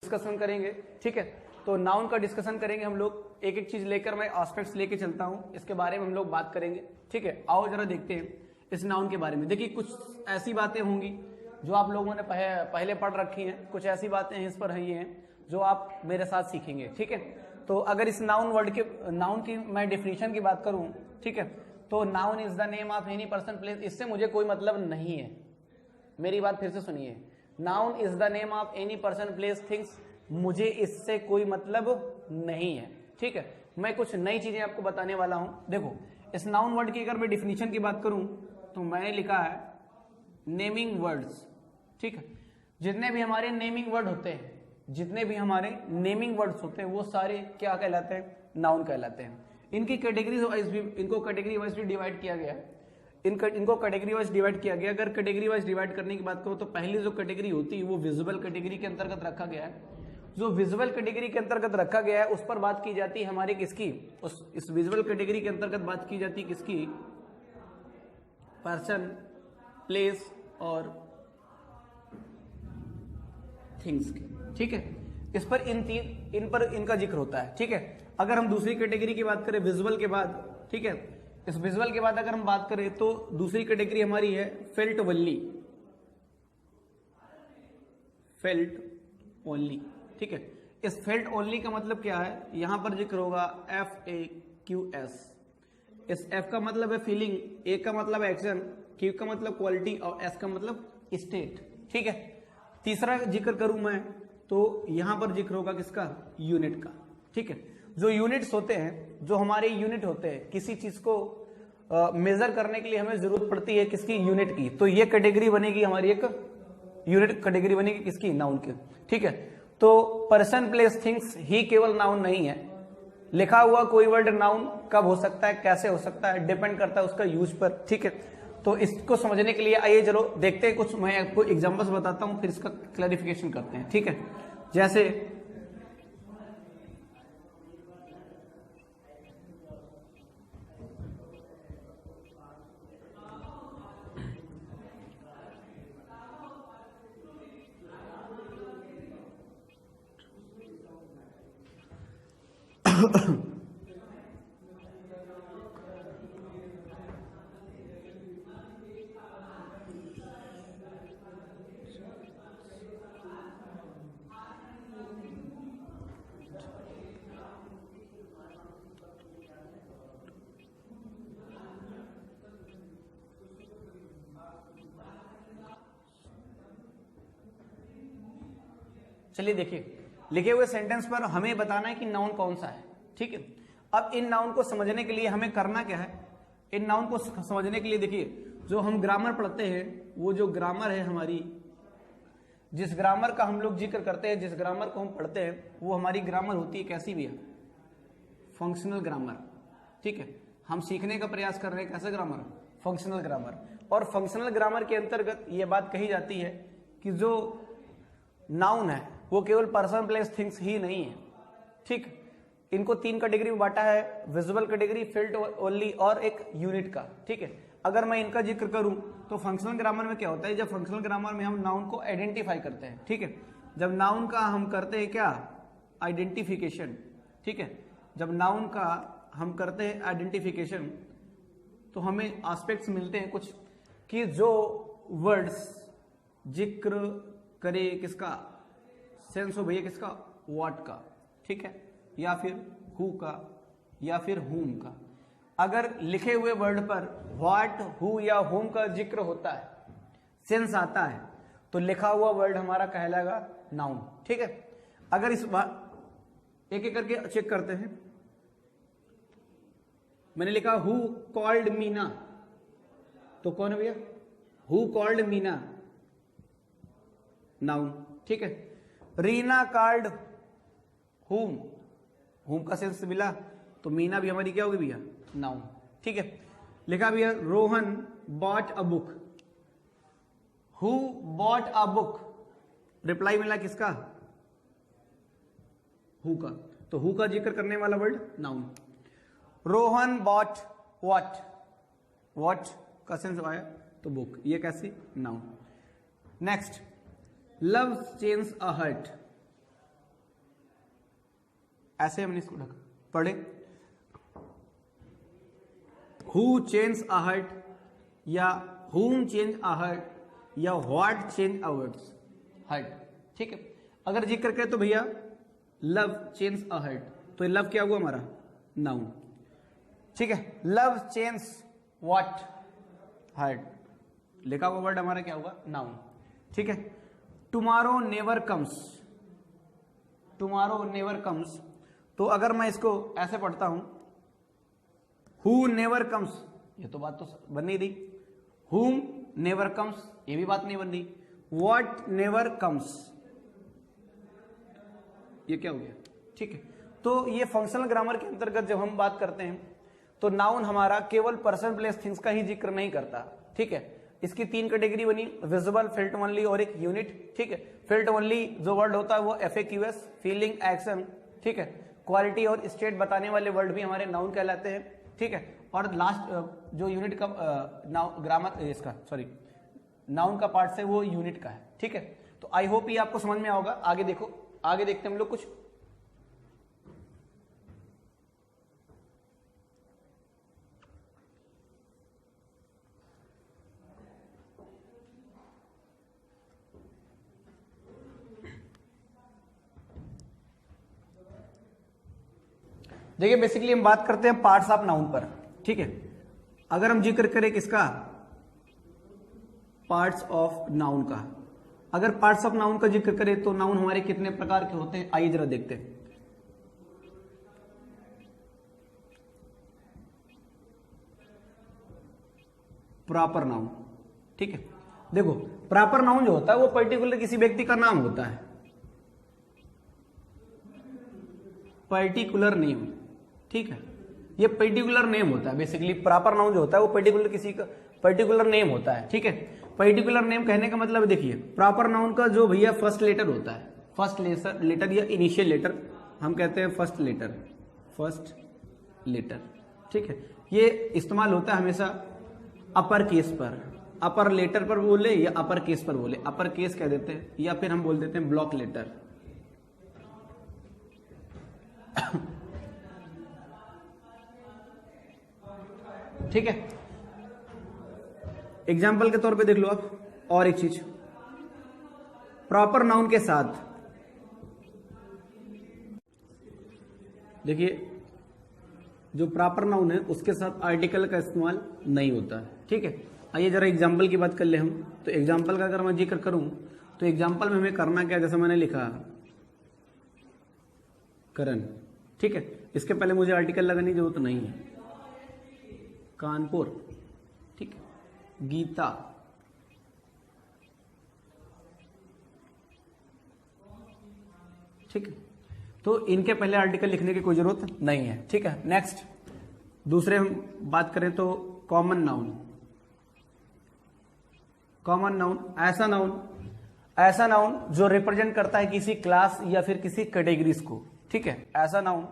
Discussion करेंगे, ठीक है। तो नाउन का डिस्कशन करेंगे हम लोग, एक एक चीज लेकर मैं एस्पेक्ट्स लेके चलता हूं, इसके बारे में हम लोग बात करेंगे, ठीक है। आओ जरा देखते हैं इस नाउन के बारे में। देखिए कुछ ऐसी बातें होंगी जो आप लोगों ने पहले पढ़ रखी हैं, कुछ ऐसी बातें हैं इस पर ये हैं जो आप मेरे साथ सीखेंगे, ठीक है। तो अगर इस नाउन की मैं डेफिनेशन की बात करूं, ठीक है, तो noun is the name of any person place, इससे मुझे कोई मतलब नहीं है। मेरी बात फिर से सुनिए, noun is the name of any person place things, मुझे इससे कोई मतलब नहीं है, ठीक है। मैं कुछ नई चीजें आपको बताने वाला हूं। देखो इस नाउन वर्ड की अगर मैं डिफिनीशन की बात करूं तो मैंने लिखा है नेमिंग वर्ड्स, ठीक है। जितने भी हमारे नेमिंग वर्ड होते हैं, जितने भी हमारे नेमिंग वर्ड्स होते हैं वो सारे क्या कहलाते हैं? नाउन कहलाते हैं। इनकी कैटेगरी वाइज भी, इनको कैटेगरी वाइज भी डिवाइड किया गया है। इनको कैटेगरी वाइज डिवाइड किया गया। अगर कैटेगरी वाइज डिवाइड करने की बात करो तो पहली जो कैटेगरी होती है वो विजुअल कैटेगरी के अंतर्गत रखा गया है। जो विजुअल कैटेगरी के अंतर्गत रखा गया है उस पर बात की जाती है हमारी किसकी? इस विजुअल कैटेगरी के अंतर्गत बात की जाती है किसकी? पर्सन, प्लेस और थिंग्स की, ठीक है। इस पर इन पर इनका जिक्र होता है, ठीक है। अगर हम दूसरी कैटेगरी की बात करें विजुअल के बाद, ठीक है, इस विजुअल के बाद अगर हम बात करें तो दूसरी कैटेगरी हमारी है फेल्ट ओनली, फेल्ट ओनली, ठीक है। इस फेल्ट ओनली का मतलब क्या है? यहां पर जिक्र होगा FAQS। इस F का मतलब है फीलिंग, A का मतलब एक्शन, Q का मतलब क्वालिटी और S का मतलब स्टेट, ठीक है। तीसरा जिक्र करूं मैं तो यहां पर जिक्र होगा किसका? यूनिट का, ठीक है। जो यूनिट्स होते हैं, जो हमारे यूनिट होते हैं, किसी चीज को मेजर करने के लिए हमें जरूरत पड़ती है किसकी? यूनिट की। तो ये कैटेगरी बनेगी हमारी, एक यूनिट कैटेगरी बनेगी किसकी? नाउन की, ठीक है। तो पर्सन, प्लेस, थिंग्स ही केवल नाउन नहीं है। लिखा हुआ कोई वर्ड नाउन कब हो सकता है, कैसे हो सकता है, डिपेंड करता है उसका यूज पर, ठीक है। तो इसको समझने के लिए आइए चलो देखते हैं कुछ, मैं आपको एग्जांपल्स बताता हूं फिर इसका क्लैरिफिकेशन करते हैं, ठीक है। जैसे चलिए देखिए, लिखे हुए सेंटेंस पर हमें बताना है कि नाउन कौन सा है, ठीक है। अब इन नाउन को समझने के लिए हमें करना क्या है? इन नाउन को समझने के लिए देखिए, जो हम ग्रामर पढ़ते हैं, वो जो ग्रामर है हमारी, जिस ग्रामर का हम लोग जिक्र करते हैं, जिस ग्रामर को हम पढ़ते हैं, वो हमारी ग्रामर होती है कैसी भी है? फंक्शनल ग्रामर, ठीक है। हम सीखने का प्रयास कर रहे हैं कैसे ग्रामर? Functional grammar. और फंक्शनल ग्रामर के अंतर्गत ये बात कही जाती है कि जो नाउन है वो केवल पर्सन, प्लेस, थिंग्स ही नहीं है, ठीक। इनको तीन कैटेगरी में बांटा है, विजुअल कैटेगरी, फेल्ट ओनली और एक यूनिट का, ठीक है। अगर मैं इनका जिक्र करूं तो फंक्शनल ग्रामर में क्या होता है? जब फंक्शनल ग्रामर में हम नाउन को आइडेंटिफाई करते हैं, ठीक है। जब नाउन का हम करते हैं क्या? आइडेंटिफिकेशन, ठीक है। जब नाउन का हम करते हैं आइडेंटिफिकेशन तो हमें एस्पेक्ट्स मिलते हैं कुछ, कि जो वर्ड्स जिक्र करे किसका? सेंस हो भैया किसका? व्हाट का, ठीक है, या फिर हु का, या फिर हुम का। अगर लिखे हुए वर्ड पर व्हाट, हु या हुम का जिक्र होता है, सेंस आता है, तो लिखा हुआ वर्ड हमारा कहलाएगा नाउन, ठीक है। अगर इस बात एक एक करके चेक करते हैं, मैंने लिखा हु कॉल्ड मीना, तो कौन है भैया? हु कॉल्ड मीना, नाउन, ठीक है। रीना कॉल्ड हुम, हुम का सेंस मिला तो मीना भी हमारी क्या होगी भैया? नाउन, ठीक है। लिखा भैया Rohan bought a book, who bought a book, reply मिला किसका, हु का, तो हु का जिक्र करने वाला word noun. Rohan bought what, what का सेंस आया तो बुक, ये कैसी, noun. Next, love change a heart, ऐसे हमने इसको ढका पढ़े, हु चेंज अ हर्ट या हुम चेंज अ हर्ट या what change a words heart, ठीक है। अगर जिक्र करें तो भैया लव चेंज अ हर्ट, तो लव क्या हुआ हमारा, नाउन, ठीक है। लव चेंज व्हाट, हर्ट, लिखा हुआ वर्ड हमारा क्या हुआ, नाउन, ठीक है। Tomorrow never comes, tomorrow never comes, तो अगर मैं इसको ऐसे पढ़ता हूं, हु नेवर कम्स, ये तो बात तो बन नहीं रही, हुम नेवर कम्स, ये भी बात नहीं बन रही, व्हाट नेवर कम्स, ये क्या हो गया, ठीक है। तो ये फंक्शनल ग्रामर के अंतर्गत जब हम बात करते हैं तो नाउन हमारा केवल पर्सन प्लेस थिंग्स का ही जिक्र नहीं करता, ठीक है। इसकी 3 कैटेगरी बनी, विजिबल, फेल्ट ओनली और एक यूनिट, ठीक है। फेल्ट ओनली जो वर्ड होता है वो FAQS, फीलिंग, एक्शन, ठीक है। क्वालिटी और स्टेट बताने वाले वर्ड भी हमारे नाउन कहलाते हैं, ठीक है। और लास्ट जो यूनिट का ग्रामर इसका सॉरी नाउन का पार्ट है वो यूनिट का है, ठीक है। तो आई होप ये आपको समझ में आओगा। आगे देखो, आगे देखते हैं हम लोग कुछ। देखिए बेसिकली हम बात करते हैं पार्ट्स ऑफ नाउन पर, ठीक है। अगर हम जिक्र करें किसका, पार्ट्स ऑफ नाउन का, अगर पार्ट्स ऑफ नाउन का जिक्र करें तो नाउन हमारे कितने प्रकार के होते हैं, आइए जरा देखते हैं। प्रॉपर नाउन, ठीक है। देखो प्रॉपर नाउन जो होता है वो पर्टिकुलर किसी व्यक्ति का नाम होता है, पर्टिकुलर नेम, ठीक है। ये पर्टिकुलर नेम होता है, बेसिकली प्रॉपर नाउन जो होता है वो पर्टिकुलर किसी का पर्टिकुलर नेम होता है, ठीक है। पर्टिकुलर नेम कहने का मतलब देखिए, प्रॉपर नाउन का जो भैया फर्स्ट लेटर होता है, फर्स्ट लेटर या इनिशियल लेटर हम कहते हैं फर्स्ट लेटर, ठीक है। ये इस्तेमाल होता है हमेशा अपर केस पर, अपर लेटर पर बोले या अपर केस पर बोले, अपर केस कह देते हैं या फिर हम बोल देते हैं ब्लॉक लेटर, ठीक है। एग्जाम्पल के तौर पे देख लो आप, और एक चीज, प्रॉपर नाउन के साथ देखिए जो प्रॉपर नाउन है उसके साथ आर्टिकल का इस्तेमाल नहीं होता है, ठीक है। आइए जरा एग्जाम्पल की बात कर ले हम। तो एग्जाम्पल का अगर मैं जिक्र करूं तो एग्जाम्पल में हमें करना क्या, जैसे मैंने लिखा करण, ठीक है। इसके पहले मुझे आर्टिकल लगाने की जरूरत नहीं है, कानपुर, ठीक है, गीता, ठीक है। तो इनके पहले आर्टिकल लिखने की कोई जरूरत नहीं है, ठीक है। नेक्स्ट दूसरे हम बात करें तो कॉमन नाउन, कॉमन नाउन ऐसा नाउन जो रिप्रेजेंट करता है किसी क्लास या फिर किसी कैटेगरीज को, ठीक है। ऐसा नाउन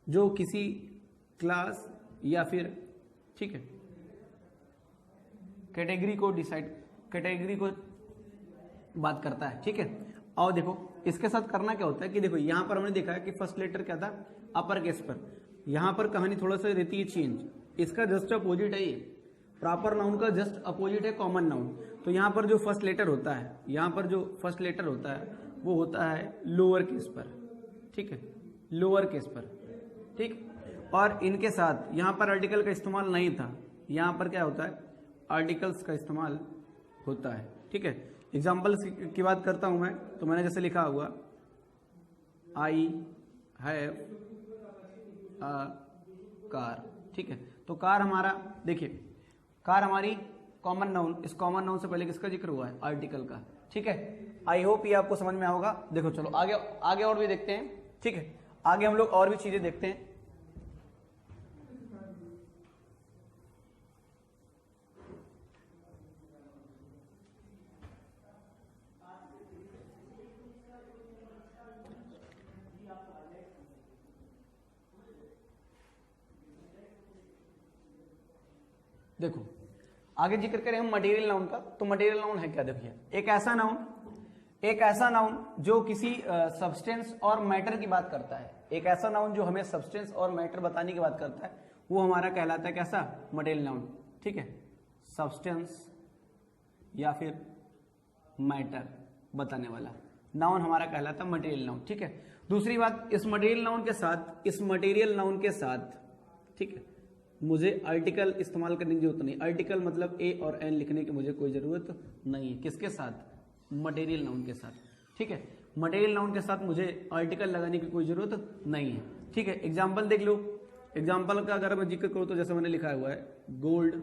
जो किसी क्लास या फिर, ठीक है, कैटेगरी को बात करता है, ठीक है। और देखो इसके साथ करना क्या होता है कि देखो यहां पर हमने देखा है कि फर्स्ट लेटर क्या था, अपर केस पर, यहां पर कहानी थोड़ा सा रहती है चेंज, इसका जस्ट अपोजिट है, ये प्रॉपर नाउन का जस्ट अपोजिट है कॉमन नाउन। तो यहां पर जो फर्स्ट लेटर होता है, यहां पर जो फर्स्ट लेटर होता है वो होता है लोअर केस पर, ठीक है, लोअर केस पर, ठीक। और इनके साथ यहां पर आर्टिकल का इस्तेमाल नहीं था, यहां पर क्या होता है, आर्टिकल्स का इस्तेमाल होता है, ठीक है। एग्जाम्पल्स की बात करता हूं मैं, तो मैंने जैसे लिखा हुआ आई हैव अ कार, ठीक है। तो कार हमारा, देखिए कार हमारी कॉमन नाउन, इस कॉमन नाउन से पहले किसका जिक्र हुआ है, आर्टिकल का, ठीक है। आई होप ये आपको समझ में होगा। देखो चलो आगे और भी देखते हैं, ठीक है। आगे हम लोग और भी चीजें देखते हैं। देखो आगे जिक्र करें हम मटेरियल नाउन का, तो मटेरियल नाउन है क्या? देखिए एक ऐसा नाउन जो किसी सब्सटेंस और मैटर की बात करता है, एक ऐसा नाउन जो हमें सब्सटेंस और मैटर बताने की बात करता है, वो हमारा कहलाता है कैसा? Material noun. ठीक है, सब्सटेंस या फिर मैटर बताने वाला नाउन हमारा कहलाता है मटेरियल नाउन। ठीक है, दूसरी बात, इस मटेरियल नाउन के साथ ठीक है, मुझे आर्टिकल इस्तेमाल करने की जरूरत नहीं। आर्टिकल मतलब ए और एन लिखने की मुझे कोई जरूरत नहीं है। किसके साथ? मटेरियल नाउन के साथ। ठीक है, मटेरियल नाउन के साथ मुझे आर्टिकल लगाने की कोई जरूरत नहीं है। ठीक है, एग्जाम्पल देख लो। एग्जाम्पल का अगर मैं जिक्र करूं तो जैसे मैंने लिखा हुआ है गोल्ड,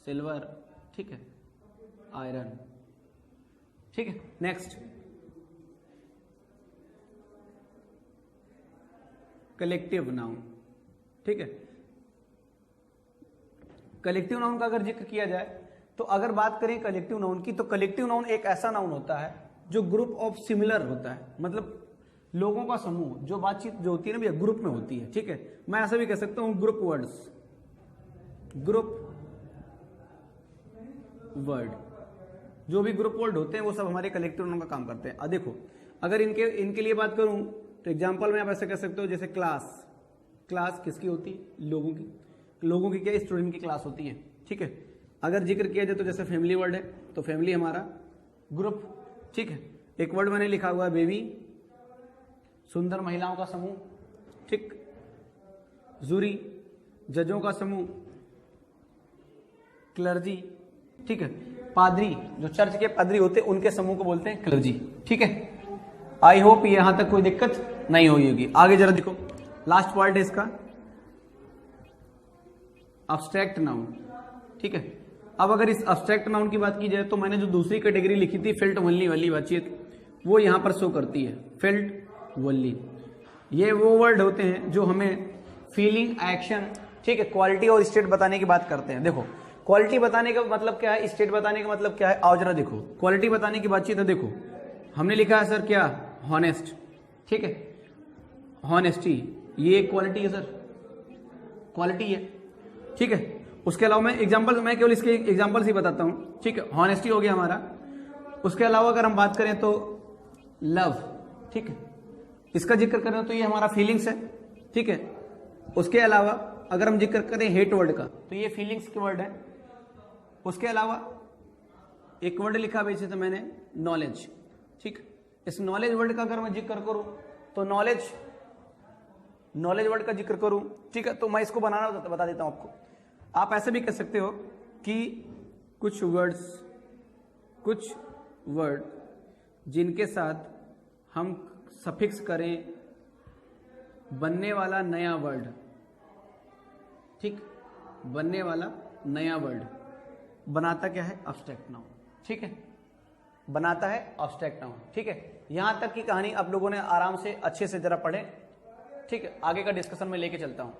सिल्वर, ठीक है, आयरन। ठीक है, नेक्स्ट कलेक्टिव नाउन। ठीक है, कलेक्टिव नाउन का अगर जिक्र किया जाए तो अगर बात करें कलेक्टिव नाउन की, तो कलेक्टिव नाउन एक ऐसा नाउन होता है जो ग्रुप ऑफ सिमिलर होता है, मतलब लोगों का समूह, जो बातचीत जो होती है ना भैया ग्रुप में होती है। ठीक है, मैं ऐसा भी कह सकता हूं ग्रुप वर्ड, जो भी ग्रुप वर्ड होते हैं वो सब हमारे कलेक्टिव नाउन का काम करते हैं। देखो अगर इनके लिए बात करूं तो एग्जाम्पल में आप ऐसा कह सकते हो जैसे क्लास किसकी होती है? लोगों की क्या? स्टूडेंट की क्लास होती है। ठीक है, अगर जिक्र किया जाए तो जैसे फैमिली वर्ड है, तो फैमिली हमारा ग्रुप। ठीक है, एक वर्ड मैंने लिखा हुआ है बेबी, सुंदर महिलाओं का समूह। ठीक, जूरी, जजों का समूह। क्लर्जी, ठीक है, पादरी, जो चर्च के पादरी होते हैं उनके समूह को बोलते हैं क्लर्जी। ठीक है, आई होप यहां तक कोई दिक्कत नहीं होगी। आगे जरा देखो, लास्ट पार्ट है इसका अब्स्ट्रैक्ट नाउन। ठीक है, अब अगर इस अब्स्ट्रैक्ट नाउन की बात की जाए तो मैंने जो दूसरी कैटेगरी लिखी थी फेल्ट ओनली वाली बातचीत, वो यहां पर शो करती है। फेल्ट ओनली, ये वो वर्ड होते हैं जो हमें फीलिंग, एक्शन, ठीक है, क्वालिटी और स्टेट बताने की बात करते हैं। देखो क्वालिटी बताने का मतलब क्या है, स्टेट बताने का मतलब क्या है, आओ जरा देखो। क्वालिटी बताने की बातचीत है, देखो हमने लिखा है सर क्या? हॉनेस्ट। ठीक है, हॉनेस्टी ये क्वालिटी है सर, क्वालिटी है। ठीक है, उसके अलावा मैं केवल इसके एग्जांपल्स ही बताता हूं। ठीक है, हॉनेस्टी हो गया हमारा। उसके अलावा अगर हम बात करें तो लव, ठीक है, इसका जिक्र करें तो ये हमारा फीलिंग्स है। ठीक है, उसके अलावा अगर हम जिक्र करें हेट वर्ड का तो ये फीलिंग्स के वर्ड है। उसके अलावा एक वर्ड लिखा वैसे तो मैंने नॉलेज। ठीक, इस नॉलेज वर्ड का अगर मैं जिक्र करूं तो नॉलेज वर्ड का जिक्र करूं, ठीक है, तो मैं इसको बनाना बता देता हूं आपको। आप ऐसे भी कह सकते हो कि कुछ वर्ड जिनके साथ हम सफिक्स करें बनने वाला नया वर्ड। ठीक, बनने वाला नया वर्ड बनाता क्या है? Abstract noun. ठीक है, बनाता है अब्स्ट्रैक्ट नाउन। ठीक है, यहां तक की कहानी आप लोगों ने आराम से अच्छे से जरा पढ़े। ठीक है, आगे का डिस्कशन में लेके चलता हूं।